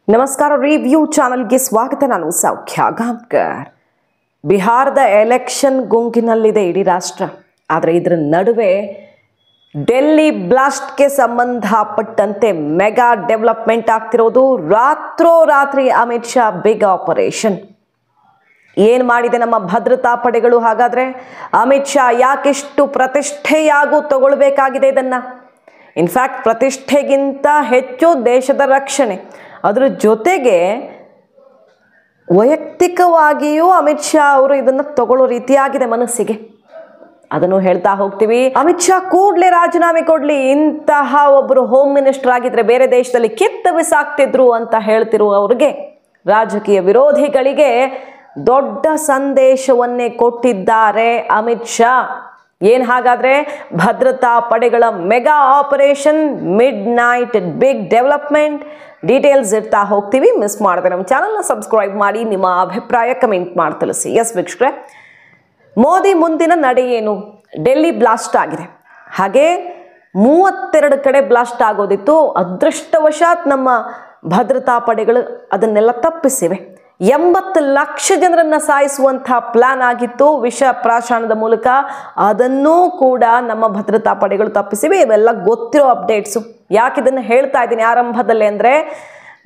ನಮಸ್ಕಾರ ರಿವ್ಯೂ ಚಾನೆಲ್ಗೆ ಸ್ವಾಗತ. ನಾನು ಸೌಖ್ಯ ಗಾಂವ್ಕರ್. ಬಿಹಾರದ ಎಲೆಕ್ಷನ್ ಗುಂಗಿನಲ್ಲಿದೆ ಇಡೀ ರಾಷ್ಟ್ರ. ಆದರೆ ಇದರ ನಡುವೆ ಡೆಲ್ಲಿ ಬ್ಲಾಸ್ಟ್ಗೆ ಸಂಬಂಧಪಟ್ಟಂತೆ ಮೆಗಾ ಡೆವಲಪ್ಮೆಂಟ್ ಆಗ್ತಿರೋದು. ರಾತ್ರೋರಾತ್ರಿ ಅಮಿತ್ ಶಾ ಬಿಗ್ ಆಪರೇಷನ್ ಏನು ಮಾಡಿದೆ ನಮ್ಮ ಭದ್ರತಾ ಪಡೆಗಳು? ಹಾಗಾದರೆ ಅಮಿತ್ ಶಾ ಯಾಕೆಷ್ಟು ಪ್ರತಿಷ್ಠೆಯಾಗೂ ತಗೊಳ್ಬೇಕಾಗಿದೆ ಇದನ್ನು? ಇನ್ಫ್ಯಾಕ್ಟ್ ಪ್ರತಿಷ್ಠೆಗಿಂತ ಹೆಚ್ಚು ದೇಶದ ರಕ್ಷಣೆ, ಅದರ ಜೊತೆಗೆ ವೈಯಕ್ತಿಕವಾಗಿಯೂ ಅಮಿತ್ ಶಾ ಅವರು ಇದನ್ನು ತಗೊಳ್ಳೋ ರೀತಿಯಾಗಿದೆ ಮನಸ್ಸಿಗೆ. ಅದನ್ನು ಹೇಳ್ತಾ ಹೋಗ್ತೀವಿ. ಅಮಿತ್ ಶಾ ಕೂಡಲೇ ರಾಜೀನಾಮೆ ಕೊಡಲಿ, ಇಂತಹ ಒಬ್ಬರು ಹೋಮ್ ಮಿನಿಸ್ಟರ್ ಆಗಿದ್ರೆ ಬೇರೆ ದೇಶದಲ್ಲಿ ಕಿತ್ತು ಬಿಸಾಕ್ತಿದ್ರು ಅಂತ ಹೇಳ್ತಿರುವವ್ರಿಗೆ, ರಾಜಕೀಯ ವಿರೋಧಿಗಳಿಗೆ ದೊಡ್ಡ ಸಂದೇಶವನ್ನೇ ಕೊಟ್ಟಿದ್ದಾರೆ ಅಮಿತ್ ಶಾ. ಏನು ಹಾಗಾದ್ರೆ ಭದ್ರತಾ ಪಡೆಗಳ mega operation, midnight big development, details ಇರ್ತಾ ಹೋಗ್ತೀವಿ. ಮಿಸ್ ಮಾಡದೆ ನಮ್ಮ ಚಾನಲ್ನ ಸಬ್ಸ್ಕ್ರೈಬ್ ಮಾಡಿ, ನಿಮ್ಮ ಅಭಿಪ್ರಾಯ ಕಮೆಂಟ್ ಮಾಡಿ ತಿಳಿಸಿ. ಎಸ್ ವೀಕ್ಷಕರೇ, ಮೋದಿ ಮುಂದಿನ ನಡೆ ಏನು? ಡೆಲ್ಲಿ ಬ್ಲಾಸ್ಟ್ ಆಗಿದೆ, ಹಾಗೆ 32 ಕಡೆ ಬ್ಲಾಸ್ಟ್ ಆಗೋದಿತ್ತು. ಅದೃಷ್ಟವಶಾತ್ ನಮ್ಮ ಭದ್ರತಾ ಪಡೆಗಳು ಅದನ್ನೆಲ್ಲ ತಪ್ಪಿಸಿವೆ. 80 ಲಕ್ಷ ಜನರನ್ನ ಸಾಯಿಸುವಂತಹ ಪ್ಲಾನ್ ಆಗಿತ್ತು ವಿಷ ಪ್ರಾಶನದ ಮೂಲಕ. ಅದನ್ನೂ ಕೂಡ ನಮ್ಮ ಭದ್ರತಾ ಪಡೆಗಳು ತಪ್ಪಿಸಿವೆ. ಇವೆಲ್ಲ ಗೊತ್ತಿರೋ ಅಪ್ಡೇಟ್ಸು. ಯಾಕೆ ಇದನ್ನು ಹೇಳ್ತಾ ಇದ್ದೀನಿ ಆರಂಭದಲ್ಲೇ ಅಂದರೆ,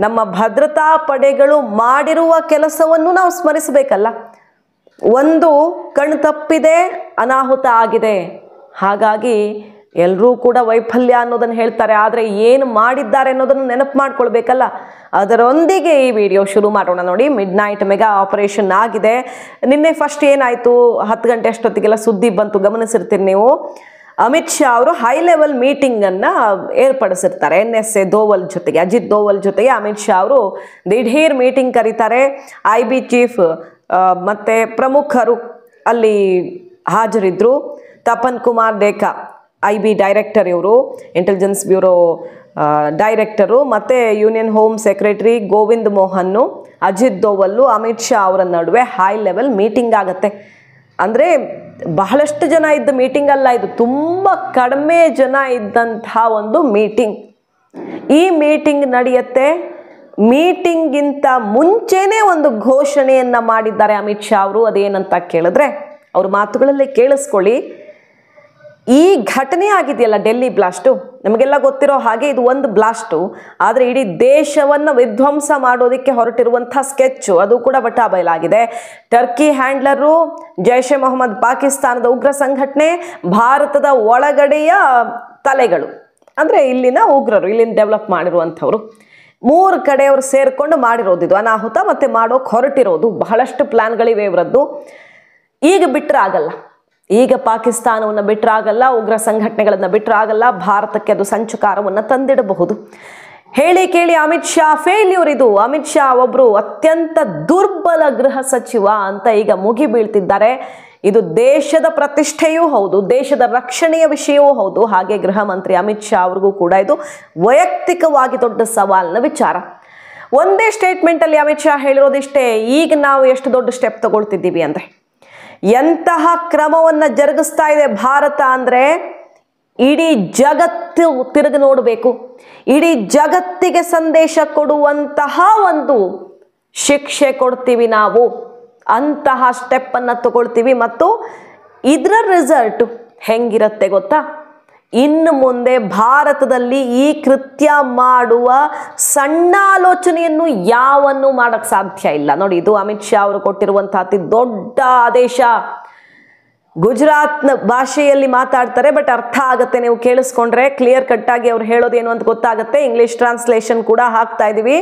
ನಮ್ಮ ಭದ್ರತಾ ಪಡೆಗಳು ಮಾಡಿರುವ ಕೆಲಸವನ್ನು ನಾವು ಸ್ಮರಿಸಬೇಕಲ್ಲ. ಒಂದು ಕಣ್ಣು ತಪ್ಪಿದೆ, ಅನಾಹುತ ಆಗಿದೆ. ಹಾಗಾಗಿ ಎಲ್ಲರೂ ಕೂಡ ವೈಫಲ್ಯ ಅನ್ನೋದನ್ನು ಹೇಳ್ತಾರೆ, ಆದರೆ ಏನು ಮಾಡಿದ್ದಾರೆ ಅನ್ನೋದನ್ನು ನೆನಪು ಮಾಡ್ಕೊಳ್ಬೇಕಲ್ಲ. ಅದರೊಂದಿಗೆ ಈ ವಿಡಿಯೋ ಶುರು ಮಾಡೋಣ. ನೋಡಿ, ಮಿಡ್ ನೈಟ್ ಮೆಗಾ ಆಪರೇಷನ್ ಆಗಿದೆ. ನಿನ್ನೆ ಫಸ್ಟ್ ಏನಾಯಿತು, 10 ಗಂಟೆ ಅಷ್ಟೊತ್ತಿಗೆಲ್ಲ ಸುದ್ದಿ ಬಂತು, ಗಮನಿಸಿರ್ತೀರಿ ನೀವು. ಅಮಿತ್ ಶಾ ಅವರು ಹೈ ಲೆವೆಲ್ ಮೀಟಿಂಗನ್ನು ಏರ್ಪಡಿಸಿರ್ತಾರೆ. NSA ದೋವಲ್ ಜೊತೆಗೆ, ಅಜಿತ್ ದೋವಲ್ ಜೊತೆಗೆ ಅಮಿತ್ ಶಾ ಅವರು ದಿಢೀರ್ ಮೀಟಿಂಗ್ ಕರೀತಾರೆ. IB ಚೀಫ್ ಮತ್ತು ಪ್ರಮುಖರು ಅಲ್ಲಿ ಹಾಜರಿದ್ದರು. ತಪನ್ ಕುಮಾರ್ ಡೇಕಾ IB ಡೈರೆಕ್ಟರ್, ಇವರು ಇಂಟೆಲಿಜೆನ್ಸ್ ಬ್ಯೂರೋ ಡೈರೆಕ್ಟರು, ಮತ್ತು ಯೂನಿಯನ್ ಹೋಮ್ ಸೆಕ್ರೆಟರಿ ಗೋವಿಂದ್ ಮೋಹನ್ನು, ಅಜಿತ್ ದೋವಲ್ಲು, ಅಮಿತ್ ಶಾ ಅವರ ನಡುವೆ ಹೈ ಲೆವೆಲ್ ಮೀಟಿಂಗ್ ಆಗುತ್ತೆ. ಅಂದರೆ ಬಹಳಷ್ಟು ಜನ ಇದ್ದ ಮೀಟಿಂಗ್ ಅಲ್ಲ ಇದು, ತುಂಬ ಕಡಿಮೆ ಜನ ಇದ್ದಂಥ ಒಂದು ಮೀಟಿಂಗ್. ಈ ಮೀಟಿಂಗ್ ನಡೆಯುತ್ತೆ. ಮೀಟಿಂಗಿಂತ ಮುಂಚೆನೇ ಒಂದು ಘೋಷಣೆಯನ್ನು ಮಾಡಿದ್ದಾರೆ ಅಮಿತ್ ಶಾ ಅವರು. ಅದೇನಂತ ಕೇಳಿದ್ರೆ, ಅವ್ರ ಮಾತುಗಳಲ್ಲೇ ಕೇಳಿಸ್ಕೊಳ್ಳಿ. ಈ ಘಟನೆ ಆಗಿದೆಯಲ್ಲ ಡೆಲ್ಲಿ ಬ್ಲಾಸ್ಟು, ನಮಗೆಲ್ಲ ಗೊತ್ತಿರೋ ಹಾಗೆ ಇದು ಒಂದು ಬ್ಲಾಸ್ಟು, ಆದರೆ ಇಡೀ ದೇಶವನ್ನು ವಿಧ್ವಂಸ ಮಾಡೋದಕ್ಕೆ ಹೊರಟಿರುವಂಥ ಸ್ಕೆಚ್ಚು, ಅದು ಕೂಡ ಬಟಾಬಯಲಾಗಿದೆ. ಟರ್ಕಿ ಹ್ಯಾಂಡ್ಲರು, ಜೈಷ್ ಎ ಮೊಹಮ್ಮದ್ ಪಾಕಿಸ್ತಾನದ ಉಗ್ರ ಸಂಘಟನೆ, ಭಾರತದ ಒಳಗಡೆಯ ತಲೆಗಳು, ಅಂದರೆ ಇಲ್ಲಿನ ಉಗ್ರರು, ಇಲ್ಲಿನ ಡೆವಲಪ್ ಮಾಡಿರುವಂಥವ್ರು, 3 ಕಡೆ ಅವರು ಸೇರಿಕೊಂಡು ಮಾಡಿರೋದು ಇದು ಅನಾಹುತ, ಮತ್ತು ಮಾಡೋಕೆ ಹೊರಟಿರೋದು. ಬಹಳಷ್ಟು ಪ್ಲ್ಯಾನ್ಗಳಿವೆ ಇವರದ್ದು. ಈಗ ಬಿಟ್ಟರೆ ಆಗಲ್ಲ, ಈಗ ಪಾಕಿಸ್ತಾನವನ್ನು ಬಿಟ್ಟರಾಗಲ್ಲ, ಉಗ್ರ ಸಂಘಟನೆಗಳನ್ನು ಬಿಟ್ಟರಾಗಲ್ಲ. ಭಾರತಕ್ಕೆ ಅದು ಸಂಚಕಾರವನ್ನು ತಂದಿಡಬಹುದು. ಹೇಳಿ ಕೇಳಿ ಅಮಿತ್ ಶಾ ಫೇಲ್ಯೂರ್ ಇದು. ಅಮಿತ್ ಶಾ ಒಬ್ಬರು ಅತ್ಯಂತ ದುರ್ಬಲ ಗೃಹ ಸಚಿವ ಅಂತ ಈಗ ಮುಗಿ ಬೀಳ್ತಿದ್ದಾರೆ. ಇದು ದೇಶದ ಪ್ರತಿಷ್ಠೆಯೂ ಹೌದು, ದೇಶದ ರಕ್ಷಣೆಯ ವಿಷಯವೂ ಹೌದು. ಹಾಗೆ ಗೃಹ ಮಂತ್ರಿ ಅಮಿತ್ ಶಾ ಅವ್ರಿಗೂ ಕೂಡ ಇದು ವೈಯಕ್ತಿಕವಾಗಿ ದೊಡ್ಡ ಸವಾಲಿನ ವಿಚಾರ. ಒಂದೇ ಸ್ಟೇಟ್ಮೆಂಟಲ್ಲಿ ಅಮಿತ್ ಶಾ ಹೇಳಿರೋದಿಷ್ಟೇ, ಈಗ ನಾವು ಎಷ್ಟು ದೊಡ್ಡ ಸ್ಟೆಪ್ ತಗೊಳ್ತಿದ್ದೀವಿ ಅಂದರೆ, ಎಂತಹ ಕ್ರಮವನ್ನು ಜರುಗಿಸ್ತಾ ಇದೆ ಭಾರತ ಅಂದರೆ ಇಡೀ ಜಗತ್ತು ತಿರುಗಿ ನೋಡಬೇಕು. ಇಡೀ ಜಗತ್ತಿಗೆ ಸಂದೇಶ ಕೊಡುವಂತಹ ಒಂದು ಶಿಕ್ಷೆ ಕೊಡ್ತೀವಿ ನಾವು, ಅಂತಹ ಸ್ಟೆಪ್ಪನ್ನು ತಗೊಳ್ತೀವಿ. ಮತ್ತು ಇದರ ರಿಸಲ್ಟ್ ಹೆಂಗಿರುತ್ತೆ ಗೊತ್ತಾ? ಇನ್ನು ಮುಂದೆ ಭಾರತದಲ್ಲಿ ಈ ಕೃತ್ಯ ಮಾಡುವ ಸಣ್ಣ ಆಲೋಚನೆಯನ್ನು ಯಾವನ್ನು ಮಾಡೋಕ್ಕೆ ಸಾಧ್ಯ ಇಲ್ಲ. ನೋಡಿ, ಇದು ಅಮಿತ್ ಶಾ ಅವರು ಕೊಟ್ಟಿರುವಂಥ ಅತಿ ದೊಡ್ಡ ಆದೇಶ. ಗುಜರಾತ್ ಭಾಷೆಯಲ್ಲಿ ಮಾತಾಡ್ತಾರೆ, ಬಟ್ ಅರ್ಥ ಆಗುತ್ತೆ ನೀವು ಕೇಳಿಸ್ಕೊಂಡ್ರೆ. ಕ್ಲಿಯರ್ ಕಟ್ಟಾಗಿ ಅವ್ರು ಹೇಳೋದೇನು ಅಂತ ಗೊತ್ತಾಗುತ್ತೆ. ಇಂಗ್ಲಿಷ್ ಟ್ರಾನ್ಸ್ಲೇಷನ್ ಕೂಡ ಹಾಕ್ತಾ ಇದ್ದೀವಿ.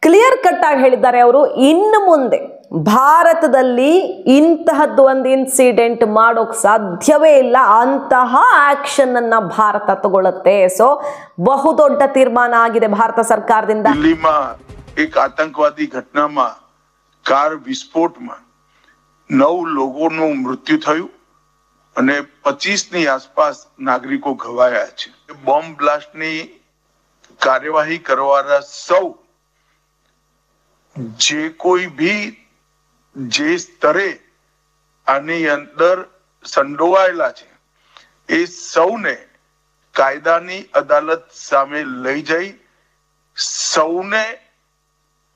ಕ್ಲಿಯರ್ ಕಟ್ಟಾಗಿ ಹೇಳಿದ್ದಾರೆ ಅವರು, ಇನ್ನು ಮುಂದೆ ಭಾರತದಲ್ಲಿ ಇಂತಹದ್ದು ಒಂದು ಇನ್ಸಿಡೆಂಟ್ ಮಾಡೋಕೆ ಸಾಧ್ಯವೇ ಇಲ್ಲ, ಅಂತಹ ಆಕ್ಷನ್ ಅನ್ನ ಭಾರತ ತಗೊಳ್ಳುತ್ತೆ. ಸೊ ಬಹುದೊಡ್ಡ ತೀರ್ಮಾನ ಆಗಿದೆ ಭಾರತ ಸರ್ಕಾರದಿಂದ. દિલ્હીમાં એક આતંકવાદી ઘટનામાં કાર વિસ્ફોટમાં 9 લોકોનું મૃત્યુ થયું અને 25 ની આસપાસ નાગરિકો ઘવાયા છે. બોમ્બ બ્લાસ્ટની કાર્યવાહી કરવાના સૌ જે કોઈ ભી જે સ્તરે આની અંદર સંડોવાયેલા છે એ સૌને કાયદાની અદાલત સામે લઈ જઈ સૌને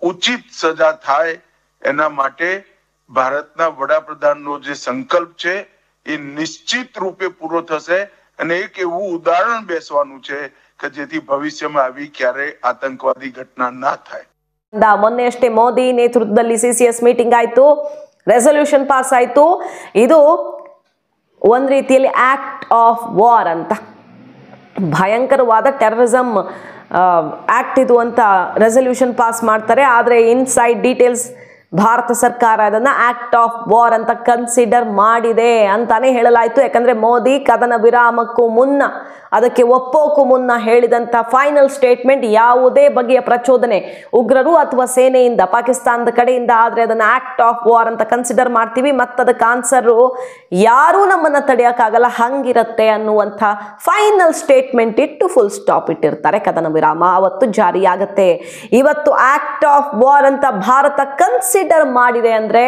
ઉચિત સજા થાય એના માટે ભારતના વડાપ્રધાનનો જે સંકલ્પ છે એ નિશ્ચિત રૂપે પૂરો થશે અને એક એવું ઉદાહરણ બેસવાનું છે કે જેથી ભવિષ્યમાં આવી ક્યારે આતંકવાદી ઘટના ના થાય. ಮೊನ್ನೆ ಅಷ್ಟೇ ಮೋದಿ ನೇತೃತ್ವದಲ್ಲಿ CCS ಮೀಟಿಂಗ್ ಆಯ್ತು, ರೆಸಲ್ಯೂಷನ್ ಪಾಸ್ ಆಯ್ತು. ಇದು ಒಂದ್ ರೀತಿಯಲ್ಲಿ ಆಕ್ಟ್ ಆಫ್ ವಾರ್ ಅಂತ, ಭಯಂಕರವಾದ ಟೆರರಿಸಂ ಆಕ್ಟ್ ಇದು ಅಂತ ರೆಸಲ್ಯೂಷನ್ ಪಾಸ್ ಮಾಡ್ತಾರೆ. ಆದರೆ ಇನ್ಸೈಡ್ ಡೀಟೇಲ್ಸ್ ಭಾರತ ಸರ್ಕಾರ ಅದನ್ನ ಆಕ್ಟ್ ಆಫ್ ವಾರ್ ಅಂತ ಕನ್ಸಿಡರ್ ಮಾಡಿದೆ ಅಂತಾನೆ ಹೇಳಲಾಯಿತು. ಯಾಕಂದ್ರೆ ಮೋದಿ ಕದನ ವಿರಾಮಕ್ಕೂ ಮುನ್ನ, ಅದಕ್ಕೆ ಒಪ್ಪೋಕ್ಕೂ ಮುನ್ನ ಹೇಳಿದಂತ ಫೈನಲ್ ಸ್ಟೇಟ್ಮೆಂಟ್ ಯಾವುದೇ ಬಗೆಯ ಪ್ರಚೋದನೆ ಉಗ್ರರು ಅಥವಾ ಸೇನೆಯಿಂದ ಪಾಕಿಸ್ತಾನದ ಕಡೆಯಿಂದ ಆದ್ರೆ ಅದನ್ನ ಆಕ್ಟ್ ಆಫ್ ವಾರ್ ಅಂತ ಕನ್ಸಿಡರ್ ಮಾಡ್ತೀವಿ, ಮತ್ತದಕ್ಕೆ ಆನ್ಸರ್ ಯಾರೂ ನಮ್ಮನ್ನ ತಡೆಯಕ್ಕಾಗಲ್ಲ, ಹಂಗಿರತ್ತೆ ಅನ್ನುವಂಥ ಫೈನಲ್ ಸ್ಟೇಟ್ಮೆಂಟ್ ಇಟ್ಟು ಫುಲ್ ಸ್ಟಾಪ್ ಇಟ್ಟಿರ್ತಾರೆ. ಕದನ ವಿರಾಮ ಅವತ್ತು ಜಾರಿಯಾಗತ್ತೆ. ಇವತ್ತು ಆಕ್ಟ್ ಆಫ್ ವಾರ್ ಅಂತ ಭಾರತ ಕನ್ಸಿಡರ್ ಮಾಡಿದೆ ಅಂದ್ರೆ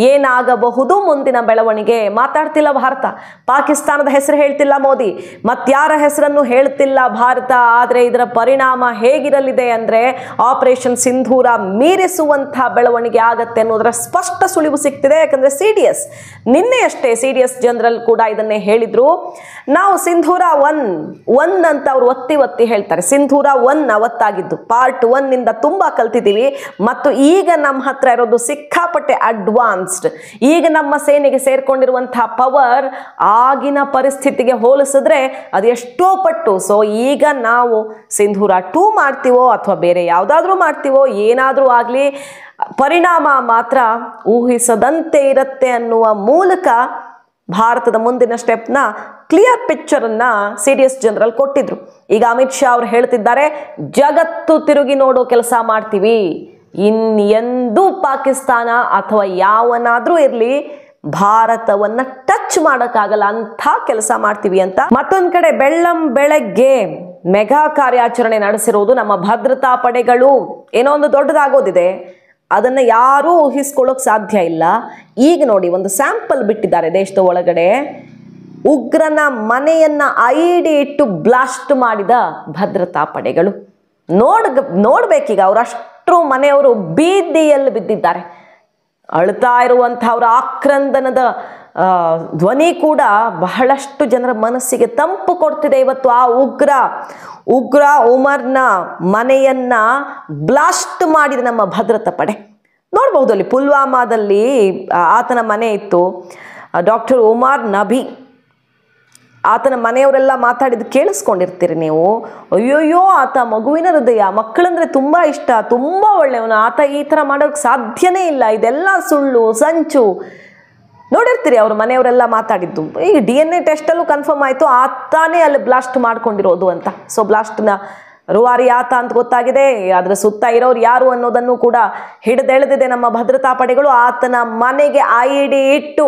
ಏನಾಗಬಹುದು ಮುಂದಿನ ಬೆಳವಣಿಗೆ ಮಾತಾಡ್ತಿಲ್ಲ ಭಾರತ. ಪಾಕಿಸ್ತಾನದ ಹೆಸರು ಹೇಳ್ತಿಲ್ಲ ಮೋದಿ, ಮತ್ಯಾರ ಹೆಸರನ್ನು ಹೇಳ್ತಿಲ್ಲ ಭಾರತ. ಆದ್ರೆ ಇದರ ಪರಿಣಾಮ ಹೇಗಿರಲಿದೆ ಅಂದ್ರೆ ಆಪರೇಷನ್ ಸಿಂಧೂರ ಮೀರಿಸುವಂತಹ ಬೆಳವಣಿಗೆ ಆಗತ್ತೆ ಅನ್ನೋದರ ಸ್ಪಷ್ಟ ಸುಳಿವು ಸಿಗ್ತಿದೆ. ಯಾಕಂದ್ರೆ CDS ನಿನ್ನೆ ಅಷ್ಟೇ CDS ಜನರಲ್ ಕೂಡ ಇದನ್ನೇ ಹೇಳಿದ್ರು. ನಾವು ಸಿಂಧೂರ 1 ಅಂತ ಅವ್ರು ಒತ್ತಿ ಹೇಳ್ತಾರೆ. ಸಿಂಧೂರ 1 ಅವತ್ತಾಗಿದ್ದು ಪಾರ್ಟ್ 1 ಇಂದ ತುಂಬಾ ಕಲ್ತಿದ್ದೀವಿ. ಮತ್ತು ಈಗ ನಮ್ಮ ಹತ್ರ ಇರೋದು ಸಿಕ್ಕಾಪಟ್ಟೆ ಅಡ್ವಾನ್ಸ್ಡ್. ಈಗ ನಮ್ಮ ಸೇನೆಗೆ ಸೇರ್ಕೊಂಡಿರುವಂತಹ ಪವರ್ ಆಗಿನ ಪರಿಸ್ಥಿತಿಗೆ ಹೋಲಿಸಿದ್ರೆ ಅದು ಎಷ್ಟೋ ಪಟ್ಟು. ಸೊ ಈಗ ನಾವು ಸಿಂಧೂರ 2 ಮಾಡ್ತೀವೋ ಅಥವಾ ಬೇರೆ ಯಾವುದಾದ್ರೂ ಮಾಡ್ತೀವೋ, ಏನಾದರೂ ಆಗಲಿ ಪರಿಣಾಮ ಮಾತ್ರ ಊಹಿಸದಂತೆ ಇರುತ್ತೆ ಅನ್ನುವ ಮೂಲಕ ಭಾರತದ ಮುಂದಿನ ಸ್ಟೆಪ್ನ ಕ್ಲಿಯರ್ ಪಿಕ್ಚರ್ ಅನ್ನ CDS ಜನರಲ್ ಕೊಟ್ಟಿದ್ರು. ಈಗ ಅಮಿತ್ ಶಾ ಅವರು ಹೇಳ್ತಿದ್ದಾರೆ, ಜಗತ್ತು ತಿರುಗಿ ನೋಡೋ ಕೆಲಸ ಮಾಡ್ತೀವಿ, ಇನ್ನೆಂದೂ ಪಾಕಿಸ್ತಾನ ಅಥವಾ ಯಾವನಾದ್ರೂ ಇರಲಿ ಭಾರತವನ್ನ ಟಚ್ ಮಾಡೋಕ್ಕಾಗಲ್ಲ ಅಂತ ಕೆಲಸ ಮಾಡ್ತೀವಿ ಅಂತ. ಮತ್ತೊಂದ್ ಕಡೆ ಬೆಳಗ್ಗೆ ಮೆಗಾ ಕಾರ್ಯಾಚರಣೆ ನಡೆಸಿರುವುದು ನಮ್ಮ ಭದ್ರತಾ ಪಡೆಗಳು. ಏನೋ ಒಂದು ದೊಡ್ಡದಾಗೋದಿದೆ, ಅದನ್ನ ಯಾರೂ ಊಹಿಸ್ಕೊಳ್ಳೋಕೆ ಸಾಧ್ಯ ಇಲ್ಲ. ಈಗ ನೋಡಿ ಒಂದು ಸ್ಯಾಂಪಲ್ ಬಿಟ್ಟಿದ್ದಾರೆ ದೇಶದ ಒಳಗಡೆ. ಉಗ್ರನ ಮನೆಯನ್ನ ID ಇಟ್ಟು ಬ್ಲಾಸ್ಟ್ ಮಾಡಿದ ಭದ್ರತಾ ಪಡೆಗಳು. ನೋಡ್ಬೇಕೀಗ ಅವರಷ್ಟು ಮನೆಯವರು ಬೀದಿಯಲ್ಲಿ ಬಿದ್ದಿದ್ದಾರೆ. ಅಳ್ತಾ ಇರುವಂಥವ್ರ ಆಕ್ರಂದನದ ಧ್ವನಿ ಕೂಡ ಬಹಳಷ್ಟು ಜನರ ಮನಸ್ಸಿಗೆ ತಂಪು ಕೊಡ್ತಿದೆ. ಇವತ್ತು ಆ ಉಗ್ರ ಉಮರ್ನ ಮನೆಯನ್ನ ಬ್ಲಾಸ್ಟ್ ಮಾಡಿದ ನಮ್ಮ ಭದ್ರತಾ ಪಡೆ. ನೋಡ್ಬಹುದು ಅಲ್ಲಿ ಪುಲ್ವಾಮಾದಲ್ಲಿ ಆತನ ಮನೆ ಇತ್ತು. ಡಾಕ್ಟರ್ ಉಮರ್ ನಬಿ, ಆತನ ಮನೆಯವರೆಲ್ಲ ಮಾತಾಡಿದ್ದು ಕೇಳಿಸ್ಕೊಂಡಿರ್ತೀರಿ ನೀವು. ಅಯ್ಯೋಯ್ಯೋ, ಆತ ಮಗುವಿನ ಹೃದಯ, ಮಕ್ಕಳಂದ್ರೆ ತುಂಬಾ ಇಷ್ಟ, ತುಂಬಾ ಒಳ್ಳೆಯವನು, ಆತ ಈ ಥರ ಮಾಡೋಕ್ಕೆ ಸಾಧ್ಯನೇ ಇಲ್ಲ, ಇದೆಲ್ಲ ಸುಳ್ಳು ಸಂಚು. ನೋಡಿರ್ತೀರಿ ಅವ್ರ ಮನೆಯವರೆಲ್ಲ ಮಾತಾಡಿದ್ದು. ಈಗ DNA ಟೆಸ್ಟಲ್ಲೂ ಕನ್ಫರ್ಮ್ ಆಯಿತು ಆತಾನೇ ಅಲ್ಲಿ ಬ್ಲಾಸ್ಟ್ ಮಾಡ್ಕೊಂಡಿರೋದು ಅಂತ. ಸೊ ಬ್ಲಾಸ್ಟ್ನ ರೂವಾರಿ ಆತ ಅಂತ ಗೊತ್ತಾಗಿದೆ. ಅದರ ಸುತ್ತ ಇರೋರು ಯಾರು ಅನ್ನೋದನ್ನು ಕೂಡ ಹಿಡಿದೆಳೆದಿದೆ ನಮ್ಮ ಭದ್ರತಾ ಪಡೆಗಳು. ಆತನ ಮನೆಗೆ ID ಇಟ್ಟು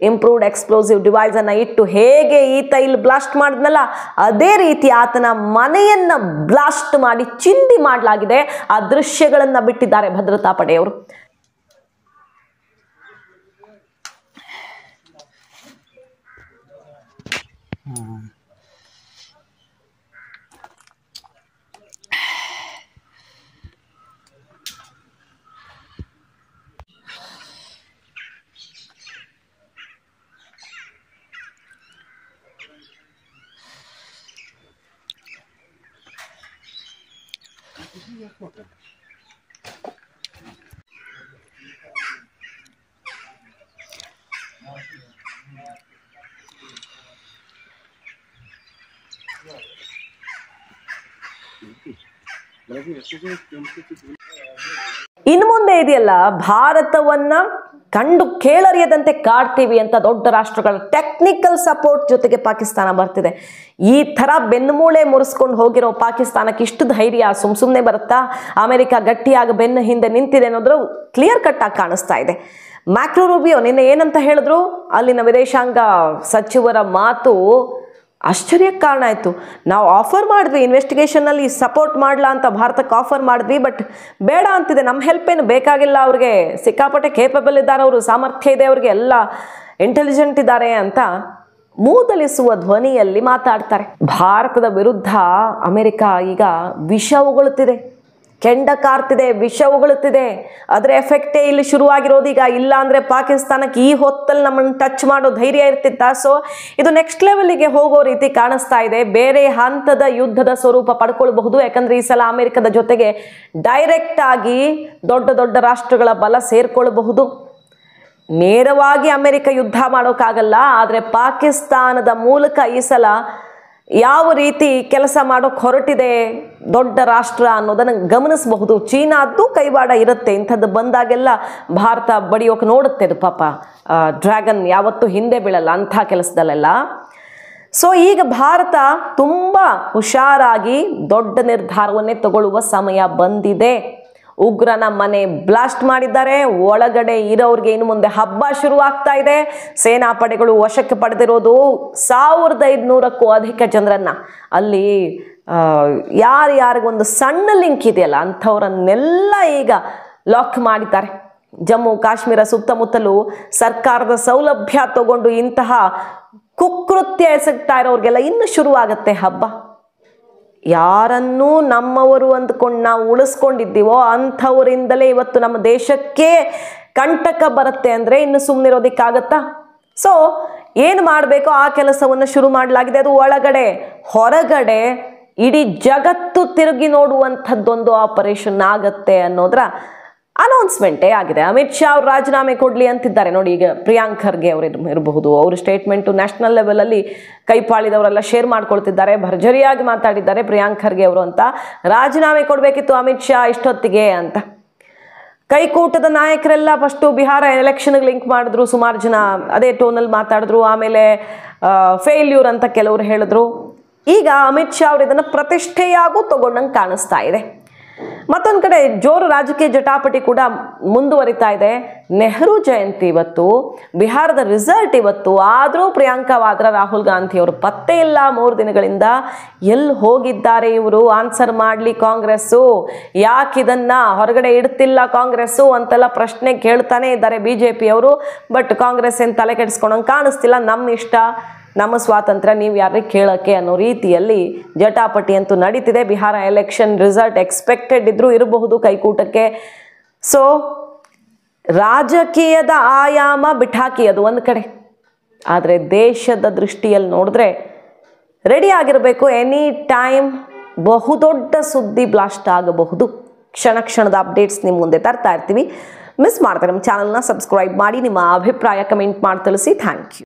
ಇಂಪ್ರೂವ್ಡ್ ಎಕ್ಸ್ಪ್ಲೋಸಿವ್ ಡಿವೈಸ್ ಅನ್ನ ಇಟ್ಟು ಹೇಗೆ ಈತ ಇಲ್ಲಿ ಬ್ಲಾಸ್ಟ್ ಮಾಡಿದ್ನಲ್ಲ ಅದೇ ರೀತಿ ಆತನ ಮನೆಯನ್ನ ಬ್ಲಾಸ್ಟ್ ಮಾಡಿ ಚಿಂದಿ ಮಾಡಲಾಗಿದೆ. ಆ ದೃಶ್ಯಗಳನ್ನ ಬಿಟ್ಟಿದ್ದಾರೆ ಭದ್ರತಾ ಪಡೆಯವರು. ಇನ್ನು ಮುಂದೆ ಇದೆಯಲ್ಲ, ಭಾರತವನ್ನ ಕಂಡು ಕೇಳರಿಯದಂತೆ ಕಾಡ್ತೀವಿ ಅಂತ ದೊಡ್ಡ ರಾಷ್ಟ್ರಗಳ ಟೆಕ್ನಿಕಲ್ ಸಪೋರ್ಟ್ ಜೊತೆಗೆ ಪಾಕಿಸ್ತಾನ ಬರ್ತಿದೆ. ಈ ಥರ ಬೆನ್ನುಮೂಳೆ ಮುರಿಸ್ಕೊಂಡು ಹೋಗಿರೋ ಪಾಕಿಸ್ತಾನಕ್ಕೆ ಇಷ್ಟು ಧೈರ್ಯ ಸುಮ್ಮನೆ ಬರುತ್ತಾ? ಅಮೆರಿಕ ಗಟ್ಟಿಯಾಗಿ ಬೆನ್ನು ಹಿಂದೆ ನಿಂತಿದೆ ಅನ್ನೋದ್ರ ಕ್ಲಿಯರ್ ಕಟ್ ಆಗಿ ಕಾಣಿಸ್ತಾ ಇದೆ. ಮ್ಯಾಕ್ರೋ ರೂಬಿಯೋ ನಿನ್ನೆ ಏನಂತ ಹೇಳಿದ್ರು, ಅಲ್ಲಿನ ವಿದೇಶಾಂಗ ಸಚಿವರ ಮಾತು ಆಶ್ಚರ್ಯಕ್ಕೆ ಕಾರಣ ಆಯಿತು. ನಾವು ಆಫರ್ ಮಾಡಿದ್ವಿ, ಇನ್ವೆಸ್ಟಿಗೇಷನಲ್ಲಿ ಸಪೋರ್ಟ್ ಮಾಡಲಾ ಅಂತ ಭಾರತಕ್ಕೆ ಆಫರ್ ಮಾಡಿದ್ವಿ, ಬಟ್ ಬೇಡ ಅಂತಿದೆ, ನಮ್ಮ ಹೆಲ್ಪ್ ಏನು ಬೇಕಾಗಿಲ್ಲ, ಅವ್ರಿಗೆ ಸಿಕ್ಕಾಪಟ್ಟೆ ಕೇಪಬಲ್ ಇದ್ದಾರೆ, ಅವರು ಸಾಮರ್ಥ್ಯ ಇದೆ, ಅವ್ರಿಗೆ ಎಲ್ಲ ಇಂಟೆಲಿಜೆಂಟ್ ಇದ್ದಾರೆ ಅಂತ ಮೂದಲಿಸುವ ಧ್ವನಿಯಲ್ಲಿ ಮಾತಾಡ್ತಾರೆ. ಭಾರತದ ವಿರುದ್ಧ ಅಮೆರಿಕ ಈಗ ವಿಷ ಉಗುಳುತ್ತಿದೆ. ಕೆಂಡ ಕಾರ್ತಿದೆ, ವಿಷ ಉಗುಳುತ್ತಿದೆ. ಅದರ ಎಫೆಕ್ಟೇ ಇಲ್ಲಿ ಶುರುವಾಗಿರೋದು ಈಗ. ಇಲ್ಲ ಅಂದರೆ ಪಾಕಿಸ್ತಾನಕ್ಕೆ ಈ ಹೊತ್ತಲ್ಲಿ ನಮ್ಮನ್ನು ಟಚ್ ಮಾಡೋ ಧೈರ್ಯ ಇರ್ತಿತ್ತ. ಸೊ ಇದು ನೆಕ್ಸ್ಟ್ ಲೆವೆಲ್ಗೆ ಹೋಗೋ ರೀತಿ ಕಾಣಿಸ್ತಾ ಇದೆ. ಬೇರೆ ಹಂತದ ಯುದ್ಧದ ಸ್ವರೂಪ ಪಡ್ಕೊಳ್ಬಹುದು. ಯಾಕಂದ್ರೆ ಈ ಸಲ ಅಮೆರಿಕದ ಜೊತೆಗೆ ಡೈರೆಕ್ಟ್ ಆಗಿ ದೊಡ್ಡ ದೊಡ್ಡ ರಾಷ್ಟ್ರಗಳ ಬಲ ಸೇರ್ಕೊಳ್ಬಹುದು. ನೇರವಾಗಿ ಅಮೆರಿಕ ಯುದ್ಧ ಮಾಡೋಕ್ಕಾಗಲ್ಲ, ಆದರೆ ಪಾಕಿಸ್ತಾನದ ಮೂಲಕ ಈ ಸಲ ಯಾವ ರೀತಿ ಕೆಲಸ ಮಾಡೋಕ್ಕೆ ಹೊರಟಿದೆ ದೊಡ್ಡ ರಾಷ್ಟ್ರ ಅನ್ನೋದನ್ನು ಗಮನಿಸಬಹುದು. ಚೀನಾದ್ದು ಕೈವಾಡ ಇರುತ್ತೆ. ಇಂಥದ್ದು ಬಂದಾಗೆಲ್ಲ ಭಾರತ ಬಡಿಯೋಕೆ ನೋಡುತ್ತೆ. ಅದು ಪಾಪ ಡ್ರ್ಯಾಗನ್ ಯಾವತ್ತೂ ಹಿಂದೆ ಬೀಳಲ್ಲ ಅಂಥ ಕೆಲಸದಲ್ಲೆಲ್ಲ. ಸೊ ಈಗ ಭಾರತ ತುಂಬ ಹುಷಾರಾಗಿ ದೊಡ್ಡ ನಿರ್ಧಾರವನ್ನೇ ತಗೊಳ್ಳುವ ಸಮಯ ಬಂದಿದೆ. ಉಗ್ರನ ಮನೆ ಬ್ಲಾಸ್ಟ್ ಮಾಡಿದ್ದಾರೆ. ಒಳಗಡೆ ಇರೋರಿಗೆ ಇನ್ನು ಮುಂದೆ ಹಬ್ಬ ಶುರುವಾಗ್ತಾ ಇದೆ. ಸೇನಾಪಡೆಗಳು ವಶಕ್ಕೆ ಪಡೆದಿರೋದು 1500ಕ್ಕೂ ಅಧಿಕ ಜನರನ್ನ. ಅಲ್ಲಿ ಯಾರಿಗೊಂದು ಸಣ್ಣ ಲಿಂಕ್ ಇದೆಯಲ್ಲ ಅಂಥವ್ರನ್ನೆಲ್ಲ ಈಗ ಲಾಕ್ ಮಾಡಿದ್ದಾರೆ. ಜಮ್ಮು ಕಾಶ್ಮೀರ ಸುತ್ತಮುತ್ತಲೂ ಸರ್ಕಾರದ ಸೌಲಭ್ಯ ತಗೊಂಡು ಇಂತಹ ಕುಕೃತ್ಯ ಎಸಗ್ತಾ ಇರೋರಿಗೆಲ್ಲ ಇನ್ನು ಶುರುವಾಗತ್ತೆ ಹಬ್ಬ. ಯಾರನ್ನೂ ನಮ್ಮವರು ಅಂದ್ಕೊಂಡು ನಾವು ಉಳಿಸ್ಕೊಂಡಿದ್ದೀವೋ ಅಂಥವರಿಂದಲೇ ಇವತ್ತು ನಮ್ಮ ದೇಶಕ್ಕೆ ಕಂಟಕ ಬರುತ್ತೆ ಅಂದರೆ ಇನ್ನು ಸುಮ್ಮನಿರೋದಕ್ಕಾಗತ್ತಾ? ಸೊ ಏನು ಮಾಡಬೇಕೋ ಆ ಕೆಲಸವನ್ನು ಶುರು ಮಾಡಲಾಗಿದೆ. ಅದು ಒಳಗಡೆ ಹೊರಗಡೆ ಇಡೀ ಜಗತ್ತು ತಿರುಗಿ ನೋಡುವಂಥದ್ದೊಂದು ಆಪರೇಷನ್ ಆಗತ್ತೆ ಅನ್ನೋದರ ಅನೌನ್ಸ್ಮೆಂಟೇ ಆಗಿದೆ. ಅಮಿತ್ ಶಾ ಅವರು ರಾಜೀನಾಮೆ ಕೊಡಲಿ ಅಂತಿದ್ದಾರೆ. ನೋಡಿ, ಈಗ ಪ್ರಿಯಾಂಕ್ ಖರ್ಗೆ ಅವರು ಇರಬಹುದು, ಅವ್ರ ಸ್ಟೇಟ್ಮೆಂಟು ನ್ಯಾಷನಲ್ ಲೆವೆಲಲ್ಲಿ ಕೈಪಾಳಿದವರೆಲ್ಲ ಶೇರ್ ಮಾಡ್ಕೊಳ್ತಿದ್ದಾರೆ. ಭರ್ಜರಿಯಾಗಿ ಮಾತಾಡಿದ್ದಾರೆ ಪ್ರಿಯಾಂಕ್ ಖರ್ಗೆ ಅವರು ಅಂತ. ರಾಜೀನಾಮೆ ಕೊಡಬೇಕಿತ್ತು ಅಮಿತ್ ಶಾ ಇಷ್ಟೊತ್ತಿಗೆ ಅಂತ. ಕೈಕೂಟದ ನಾಯಕರೆಲ್ಲ ಫಸ್ಟು ಬಿಹಾರ ಎಲೆಕ್ಷನ್ಗೆ ಲಿಂಕ್ ಮಾಡಿದ್ರು, ಸುಮಾರು ಜನ ಅದೇ ಟೋನಲ್ಲಿ ಮಾತಾಡಿದ್ರು. ಆಮೇಲೆ ಫೇಲ್ಯೂರ್ ಅಂತ ಕೆಲವರು ಹೇಳಿದ್ರು. ಈಗ ಅಮಿತ್ ಶಾ ಅವರು ಇದನ್ನು ಪ್ರತಿಷ್ಠೆಯಾಗೂ ತಗೊಂಡಂಗೆ ಕಾಣಿಸ್ತಾ ಇದೆ. ಮತ್ತೊಂದು ಕಡೆ ಜೋರು ರಾಜಕೀಯ ಜಟಾಪಟಿ ಕೂಡ ಮುಂದುವರಿತಾ ಇದೆ. ನೆಹರು ಜಯಂತಿ ಇವತ್ತು, ಬಿಹಾರದ ರಿಸಲ್ಟ್ ಇವತ್ತು. ಆದರೂ ಪ್ರಿಯಾಂಕಾ ವಾದ್ರಾ, ರಾಹುಲ್ ಗಾಂಧಿ ಅವರು ಪತ್ತೆ ಇಲ್ಲ 3 ದಿನಗಳಿಂದ. ಎಲ್ಲಿ ಹೋಗಿದ್ದಾರೆ ಇವರು? ಆನ್ಸರ್ ಮಾಡಲಿ ಕಾಂಗ್ರೆಸ್ಸು. ಯಾಕೆ ಇದನ್ನ ಹೊರಗಡೆ ಇಡ್ತಿಲ್ಲ ಕಾಂಗ್ರೆಸ್ಸು ಅಂತೆಲ್ಲ ಪ್ರಶ್ನೆ ಕೇಳ್ತಾನೆ ಇದ್ದಾರೆ BJP ಅವರು. ಬಟ್ ಕಾಂಗ್ರೆಸ್ ಏನು ತಲೆ ಕೆಡಿಸ್ಕೊಂಡಂಗೆ ಕಾಣಿಸ್ತಿಲ್ಲ. ನಮ್ಮ ಇಷ್ಟ, ನಮ್ಮ ಸ್ವಾತಂತ್ರ್ಯ, ನೀವು ಯಾರಿಗೆ ಕೇಳೋಕ್ಕೆ ಅನ್ನೋ ರೀತಿಯಲ್ಲಿ ಜಟಾಪಟಿ ಅಂತೂ ನಡೀತಿದೆ. ಬಿಹಾರ ಎಲೆಕ್ಷನ್ ರಿಸಲ್ಟ್ ಎಕ್ಸ್ಪೆಕ್ಟೆಡ್ ಇದ್ರೂ ಇರಬಹುದು ಕೈಕೂಟಕ್ಕೆ. ಸೊ ರಾಜಕೀಯದ ಆಯಾಮ ಬಿಟ್ಟಾಕಿ ಅದು ಒಂದು ಕಡೆ, ಆದರೆ ದೇಶದ ದೃಷ್ಟಿಯಲ್ಲಿ ನೋಡಿದ್ರೆ ರೆಡಿ ಆಗಿರಬೇಕು. ಎನಿ ಟೈಮ್ ಬಹುದೊಡ್ಡ ಸುದ್ದಿ ಬ್ಲಾಸ್ಟ್ ಆಗಬಹುದು. ಕ್ಷಣ ಕ್ಷಣದ ಅಪ್ಡೇಟ್ಸ್ ನಿಮ್ಮ ಮುಂದೆ ತರ್ತಾ ಇರ್ತೀವಿ. ಮಿಸ್ ಮಾಡ್ತಾರೆ ನಮ್ಮ ಚಾನಲ್ನ ಸಬ್ಸ್ಕ್ರೈಬ್ ಮಾಡಿ. ನಿಮ್ಮ ಅಭಿಪ್ರಾಯ ಕಮೆಂಟ್ ಮಾಡಿ ತಿಳಿಸಿ. Thank you.